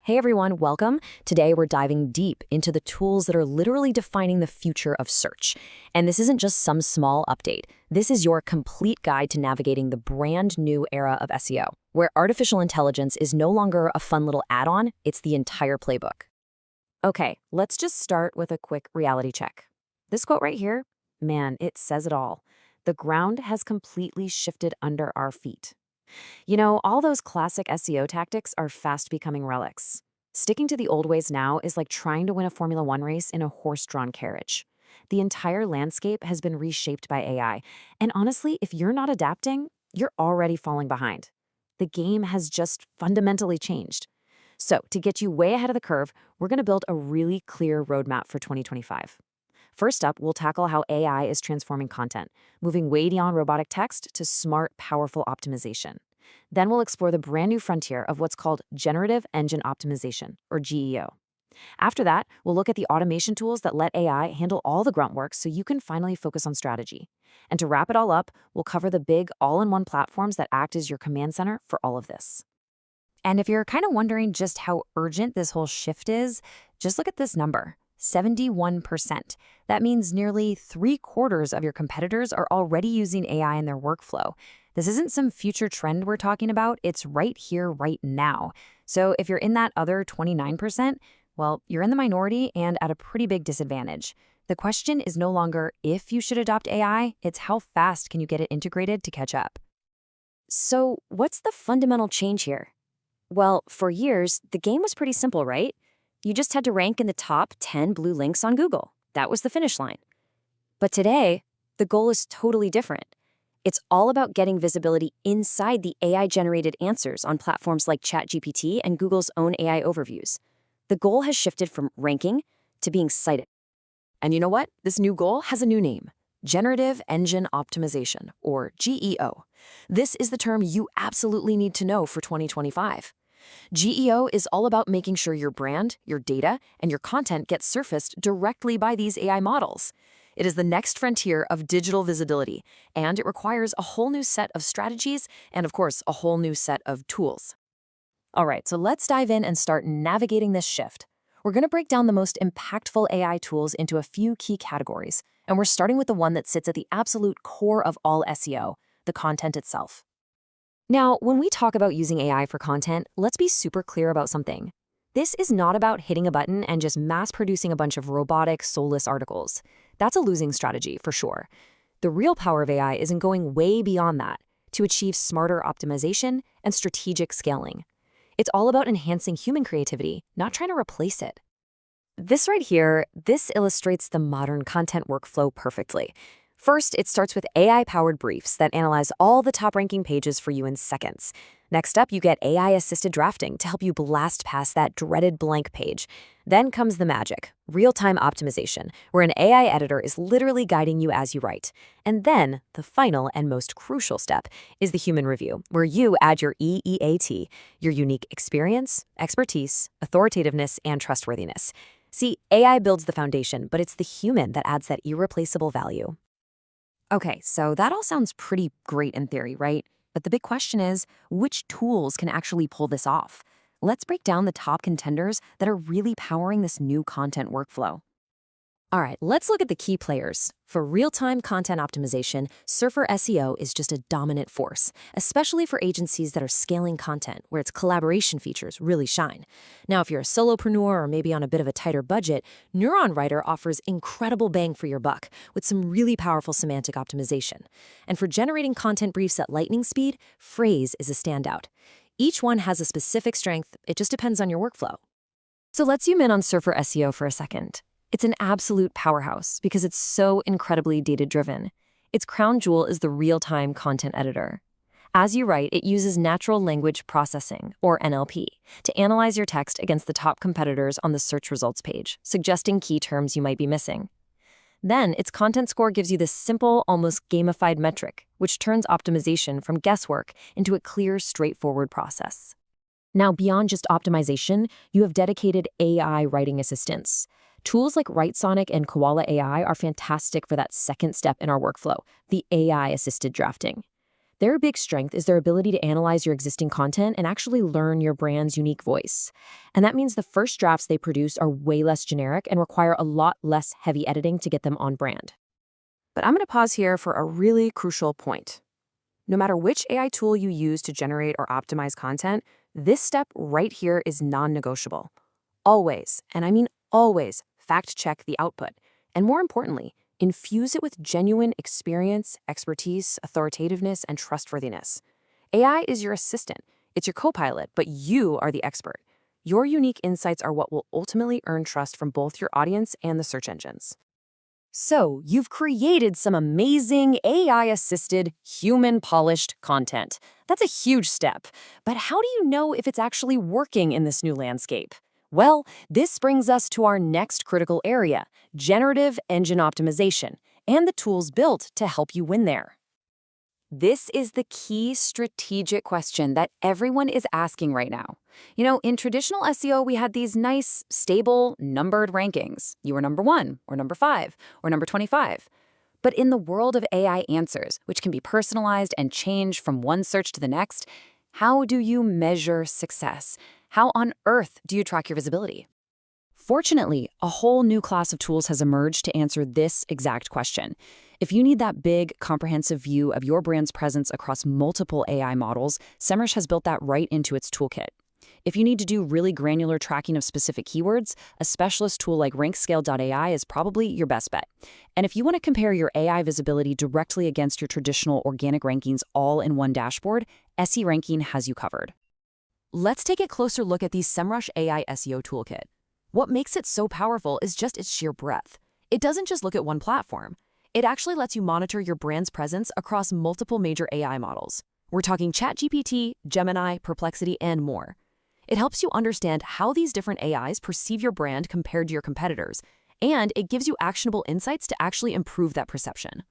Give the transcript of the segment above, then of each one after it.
Hey everyone, welcome. Today we're diving deep into the tools that are literally defining the future of search. And this isn't just some small update. This is your complete guide to navigating the brand new era of SEO, where artificial intelligence is no longer a fun little add-on, it's the entire playbook. Okay, let's just start with a quick reality check. This quote right here, man, it says it all. The ground has completely shifted under our feet. You know, all those classic SEO tactics are fast becoming relics. Sticking to the old ways now is like trying to win a Formula One race in a horse-drawn carriage. The entire landscape has been reshaped by AI, and honestly, if you're not adapting, you're already falling behind. The game has just fundamentally changed. So, to get you way ahead of the curve, we're going to build a really clear roadmap for 2025. First up, we'll tackle how AI is transforming content, moving way beyond robotic text to smart, powerful optimization. Then we'll explore the brand new frontier of what's called Generative Engine Optimization, or GEO. After that, we'll look at the automation tools that let AI handle all the grunt work so you can finally focus on strategy. And to wrap it all up, we'll cover the big all-in-one platforms that act as your command center for all of this. And if you're kind of wondering just how urgent this whole shift is, just look at this number. 71%. That means nearly 3/4 of your competitors are already using AI in their workflow. This isn't some future trend we're talking about, it's right here, right now. So if you're in that other 29%, well, you're in the minority and at a pretty big disadvantage. The question is no longer if you should adopt AI, it's how fast can you get it integrated to catch up. So what's the fundamental change here? Well, for years, the game was pretty simple, right? You just had to rank in the top 10 blue links on Google. That was the finish line. But today, the goal is totally different. It's all about getting visibility inside the AI-generated answers on platforms like ChatGPT and Google's own AI overviews. The goal has shifted from ranking to being cited. And you know what? This new goal has a new name. Generative Engine Optimization, or GEO. This is the term you absolutely need to know for 2025. GEO is all about making sure your brand, your data, and your content get surfaced directly by these AI models. It is the next frontier of digital visibility, and it requires a whole new set of strategies and, of course, a whole new set of tools. All right, so let's dive in and start navigating this shift. We're going to break down the most impactful AI tools into a few key categories, and we're starting with the one that sits at the absolute core of all SEO, the content itself. Now, when we talk about using AI for content, let's be super clear about something. This is not about hitting a button and just mass-producing a bunch of robotic, soulless articles. That's a losing strategy, for sure. The real power of AI is in going way beyond that to achieve smarter optimization and strategic scaling. It's all about enhancing human creativity, not trying to replace it. This right here, this illustrates the modern content workflow perfectly. First, it starts with AI-powered briefs that analyze all the top-ranking pages for you in seconds. Next up, you get AI-assisted drafting to help you blast past that dreaded blank page. Then comes the magic, real-time optimization, where an AI editor is literally guiding you as you write. And then, the final and most crucial step is the human review, where you add your EEAT, your unique experience, expertise, authoritativeness, and trustworthiness. See, AI builds the foundation, but it's the human that adds that irreplaceable value. Okay, so that all sounds pretty great in theory, right? But the big question is, which tools can actually pull this off? Let's break down the top contenders that are really powering this new content workflow. All right, let's look at the key players. For real-time content optimization, Surfer SEO is just a dominant force, especially for agencies that are scaling content, where its collaboration features really shine. Now, if you're a solopreneur or maybe on a bit of a tighter budget, Neuron Writer offers incredible bang for your buck with some really powerful semantic optimization. And for generating content briefs at lightning speed, Phrase is a standout. Each one has a specific strength, it just depends on your workflow. So let's zoom in on Surfer SEO for a second. It's an absolute powerhouse because it's so incredibly data-driven. Its crown jewel is the real-time content editor. As you write, it uses natural language processing, or NLP, to analyze your text against the top competitors on the search results page, suggesting key terms you might be missing. Then, its content score gives you this simple, almost gamified metric, which turns optimization from guesswork into a clear, straightforward process. Now, beyond just optimization, you have dedicated AI writing assistants. Tools like WriteSonic and Koala AI are fantastic for that second step in our workflow, the AI-assisted drafting. Their big strength is their ability to analyze your existing content and actually learn your brand's unique voice. And that means the first drafts they produce are way less generic and require a lot less heavy editing to get them on brand. But I'm going to pause here for a really crucial point. No matter which AI tool you use to generate or optimize content, this step right here is non-negotiable. Always, and I mean always, fact-check the output. And more importantly, infuse it with genuine experience, expertise, authoritativeness, and trustworthiness. AI is your assistant. It's your co-pilot, but you are the expert. Your unique insights are what will ultimately earn trust from both your audience and the search engines. So, you've created some amazing AI-assisted, human-polished content. That's a huge step. But how do you know if it's actually working in this new landscape? Well, this brings us to our next critical area, generative engine optimization, and the tools built to help you win there. This is the key strategic question that everyone is asking right now. In traditional SEO, we had these nice, stable, numbered rankings. You were number 1, or number 5, or number 25. But in the world of AI answers, which can be personalized and change from one search to the next, how do you measure success? How on earth do you track your visibility? Fortunately, a whole new class of tools has emerged to answer this exact question. If you need that big, comprehensive view of your brand's presence across multiple AI models, SEMrush has built that right into its toolkit. If you need to do really granular tracking of specific keywords, a specialist tool like RankScale.ai is probably your best bet. And if you want to compare your AI visibility directly against your traditional organic rankings all in one dashboard, SERanking has you covered. Let's take a closer look at the SEMrush AI SEO Toolkit. What makes it so powerful is just its sheer breadth. It doesn't just look at one platform. It actually lets you monitor your brand's presence across multiple major AI models. We're talking ChatGPT, Gemini, Perplexity, and more. It helps you understand how these different AIs perceive your brand compared to your competitors, and it gives you actionable insights to actually improve that perception.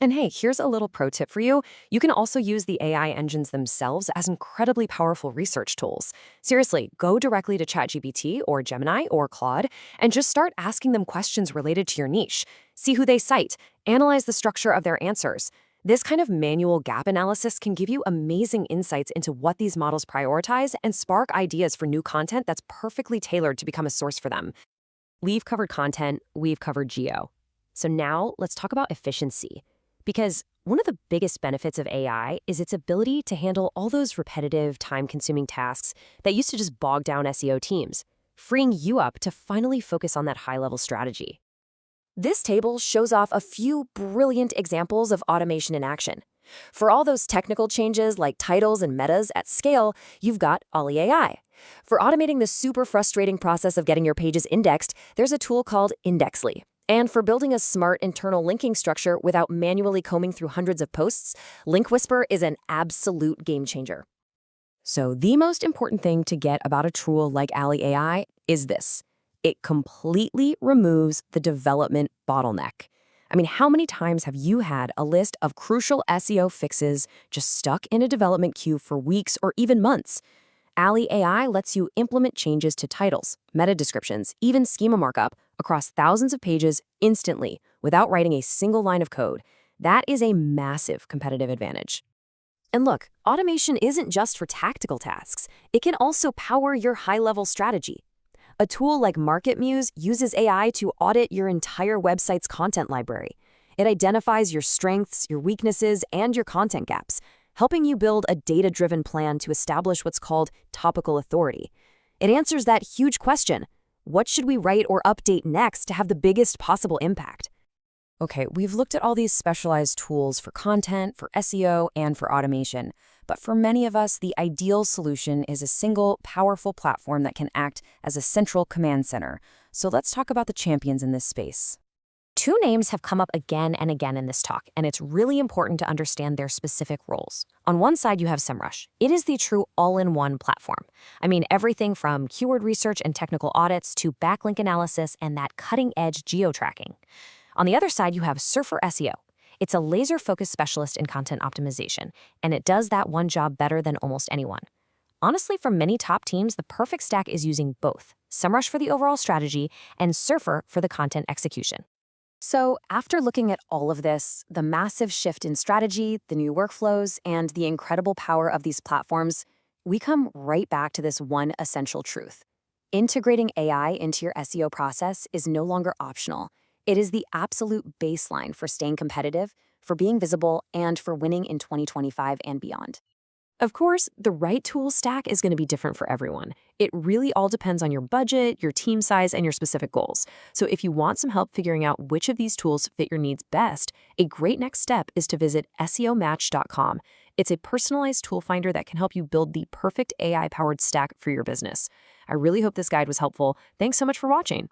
And hey, here's a little pro tip for you. You can also use the AI engines themselves as incredibly powerful research tools. Seriously, go directly to ChatGPT or Gemini or Claude and just start asking them questions related to your niche. See who they cite, analyze the structure of their answers. This kind of manual gap analysis can give you amazing insights into what these models prioritize and spark ideas for new content that's perfectly tailored to become a source for them. We've covered content, we've covered geo. So now let's talk about efficiency. Because one of the biggest benefits of AI is its ability to handle all those repetitive, time-consuming tasks that used to just bog down SEO teams, freeing you up to finally focus on that high-level strategy. This table shows off a few brilliant examples of automation in action. For all those technical changes like titles and metas at scale, you've got AliAI. For automating the super frustrating process of getting your pages indexed, there's a tool called Indexly. And for building a smart internal linking structure without manually combing through hundreds of posts, Link Whisper is an absolute game changer. So the most important thing to get about a tool like AliAI is this. It completely removes the development bottleneck. I mean, how many times have you had a list of crucial SEO fixes just stuck in a development queue for weeks or even months? AliAI lets you implement changes to titles, meta descriptions, even schema markup across thousands of pages instantly without writing a single line of code. That is a massive competitive advantage. And look, automation isn't just for tactical tasks. It can also power your high-level strategy. A tool like MarketMuse uses AI to audit your entire website's content library. It identifies your strengths, your weaknesses, and your content gaps, helping you build a data-driven plan to establish what's called topical authority. It answers that huge question, what should we write or update next to have the biggest possible impact? Okay, we've looked at all these specialized tools for content, for SEO, and for automation. But for many of us, the ideal solution is a single, powerful platform that can act as a central command center. So let's talk about the champions in this space. Two names have come up again and again in this talk, and it's really important to understand their specific roles. On one side, you have SEMrush. It is the true all-in-one platform. I mean, everything from keyword research and technical audits to backlink analysis and that cutting-edge geo-tracking. On the other side, you have Surfer SEO. It's a laser-focused specialist in content optimization, and it does that one job better than almost anyone. Honestly, for many top teams, the perfect stack is using both, SEMrush for the overall strategy and Surfer for the content execution. So, after looking at all of this, the massive shift in strategy, the new workflows, and the incredible power of these platforms, we come right back to this one essential truth. Integrating AI into your SEO process is no longer optional. It is the absolute baseline for staying competitive, for being visible, and for winning in 2025 and beyond. Of course, the right tool stack is going to be different for everyone. It really all depends on your budget, your team size, and your specific goals. So if you want some help figuring out which of these tools fit your needs best, a great next step is to visit SEOmatch.com. It's a personalized tool finder that can help you build the perfect AI-powered stack for your business. I really hope this guide was helpful. Thanks so much for watching.